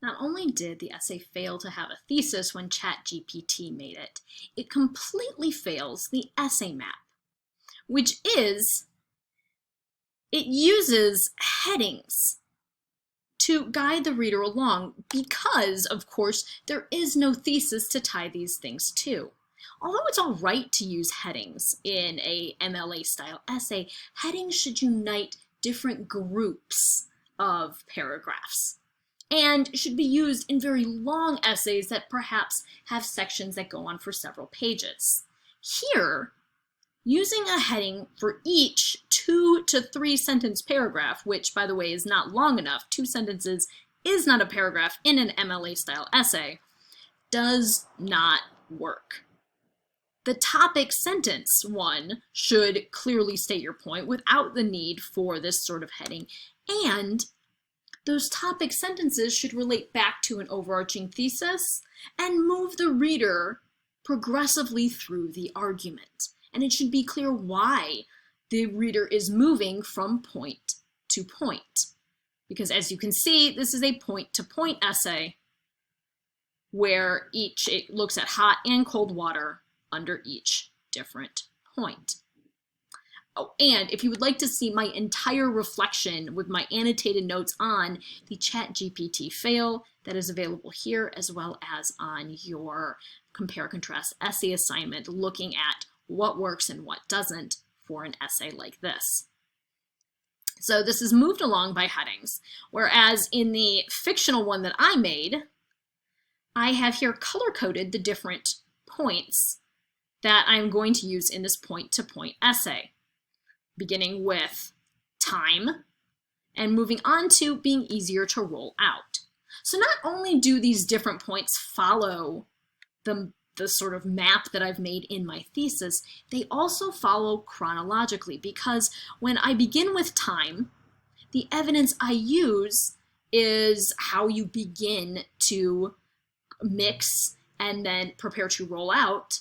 Not only did the essay fail to have a thesis when ChatGPT made it, it completely fails the essay map, which is, it uses headings to guide the reader along because, of course, there is no thesis to tie these things to. Although it's all right to use headings in a MLA-style essay, headings should unite different groups of paragraphs and should be used in very long essays that perhaps have sections that go on for several pages. Here, using a heading for each 2 to 3 sentence paragraph, which by the way is not long enough, 2 sentences is not a paragraph in an MLA style essay, does not work. The topic sentence one should clearly state your point without the need for this sort of heading, and those topic sentences should relate back to an overarching thesis and move the reader progressively through the argument. And it should be clear why the reader is moving from point to point. Because as you can see, this is a point-to-point essay where it looks at hot and cold water under each different point. Oh, and if you would like to see my entire reflection with my annotated notes on the ChatGPT fail, that is available here as well as on your compare-contrast essay assignment looking at what works and what doesn't for an essay like this. So this is moved along by headings, whereas in the fictional one that I made, I have here color-coded the different points that I'm going to use in this point-to-point essay, beginning with time and moving on to being easier to roll out. So not only do these different points follow the sort of map that I've made in my thesis, they also follow chronologically, because when I begin with time, the evidence I use is how you begin to mix and then prepare to roll out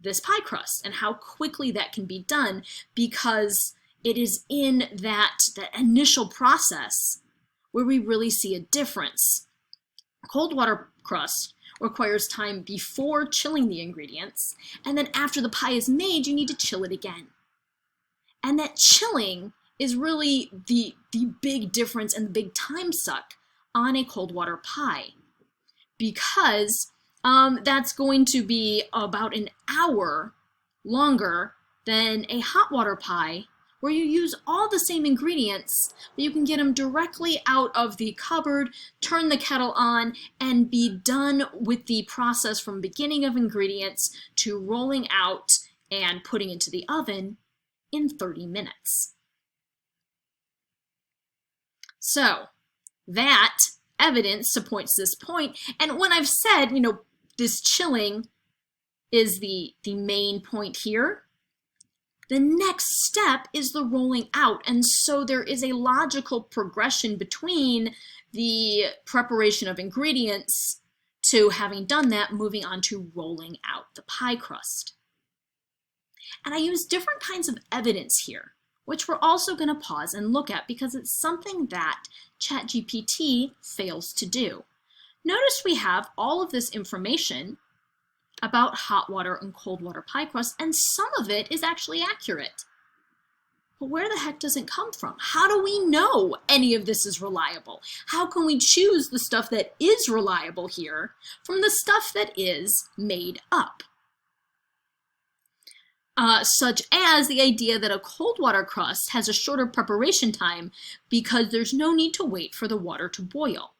this pie crust and how quickly that can be done, because it is in that initial process where we really see a difference. Cold water crust requires time before chilling the ingredients, and then after the pie is made, you need to chill it again. And that chilling is really the big difference and the big time suck on a cold water pie, because that's going to be about an hour longer than a hot water pie, where you use all the same ingredients, but you can get them directly out of the cupboard, turn the kettle on, and be done with the process from beginning of ingredients to rolling out and putting into the oven in 30 minutes. So that evidence supports this point. And when I've said, this chilling is the main point here, the next step is the rolling out. And so there is a logical progression between the preparation of ingredients to having done that, moving on to rolling out the pie crust. And I use different kinds of evidence here, which we're also going to pause and look at because it's something that ChatGPT fails to do. Notice we have all of this information about hot water and cold water pie crust, and some of it is actually accurate. But where the heck does it come from? How do we know any of this is reliable? How can we choose the stuff that is reliable here from the stuff that is made up? Such as the idea that a cold water crust has a shorter preparation time because there's no need to wait for the water to boil.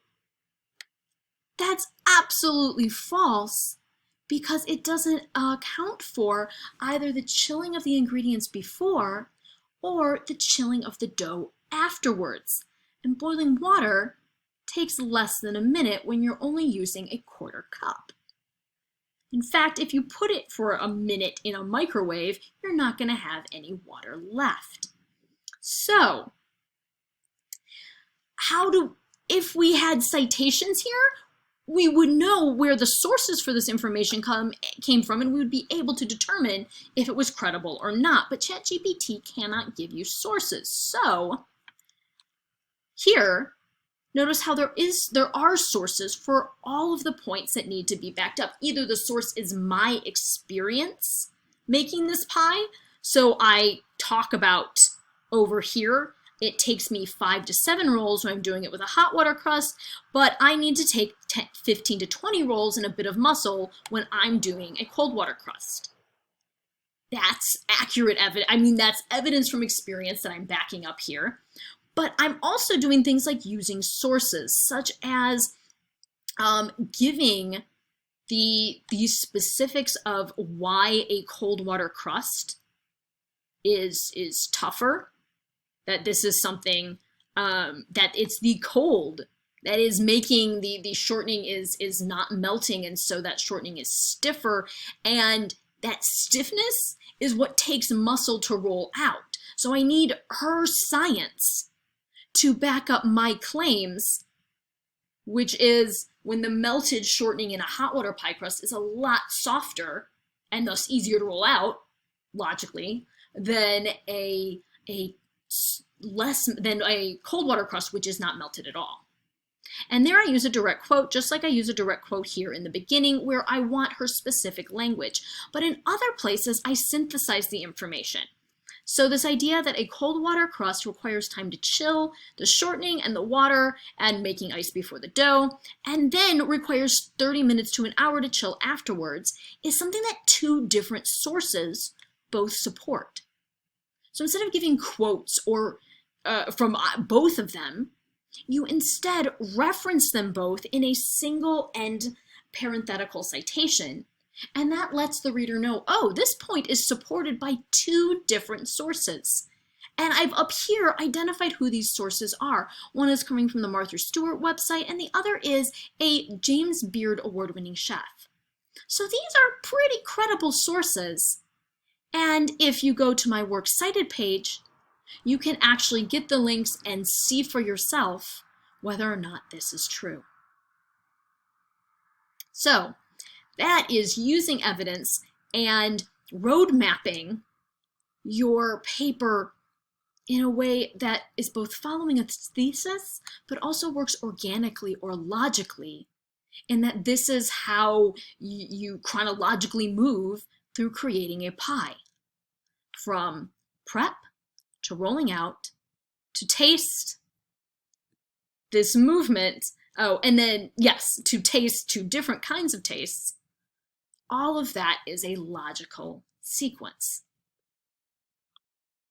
That's absolutely false, because it doesn't account for either the chilling of the ingredients before or the chilling of the dough afterwards. And boiling water takes less than a minute when you're only using a quarter cup. In fact, if you put it for a minute in a microwave, you're not going to have any water left. So, if we had citations here, we would know where the sources for this information came from, and we would be able to determine if it was credible or not. But ChatGPT cannot give you sources. So here, Notice how there are sources for all of the points that need to be backed up. Either the source is my experience making this pie, so I talk about over here, it takes me 5 to 7 rolls when I'm doing it with a hot water crust, but I need to take 15 to 20 rolls and a bit of muscle when I'm doing a cold water crust. That's accurate evidence. I mean, that's evidence from experience that I'm backing up here. But I'm also doing things like using sources, such as giving the specifics of why a cold water crust is tougher, that this is something that it's the cold that is making the shortening is not melting, and so that shortening is stiffer, and that stiffness is what takes muscle to roll out. So I need her science to back up my claims, which is when the melted shortening in a hot water pie crust is a lot softer and thus easier to roll out, logically, than a cold water crust, which is not melted at all. And there I use a direct quote, just like I use a direct quote here in the beginning, where I want her specific language. But in other places, I synthesize the information. So this idea that a cold water crust requires time to chill, the shortening and the water, and making ice before the dough, and then requires 30 minutes to an hour to chill afterwards, is something that 2 different sources both support. So instead of giving quotes or from both of them, you instead reference them both in a single end parenthetical citation. And that lets the reader know, oh, this point is supported by 2 different sources. And I've up here identified who these sources are. One is coming from the Martha Stewart website, and the other is a James Beard award-winning chef. So these are pretty credible sources. And if you go to my Works Cited page, you can actually get the links and see for yourself whether or not this is true. So that is using evidence and road mapping your paper in a way that is both following a thesis, but also works organically or logically, in that this is how you chronologically move through creating a pie. From prep to rolling out to taste, this movement, and then, yes, to taste 2 different kinds of tastes. All of that is a logical sequence.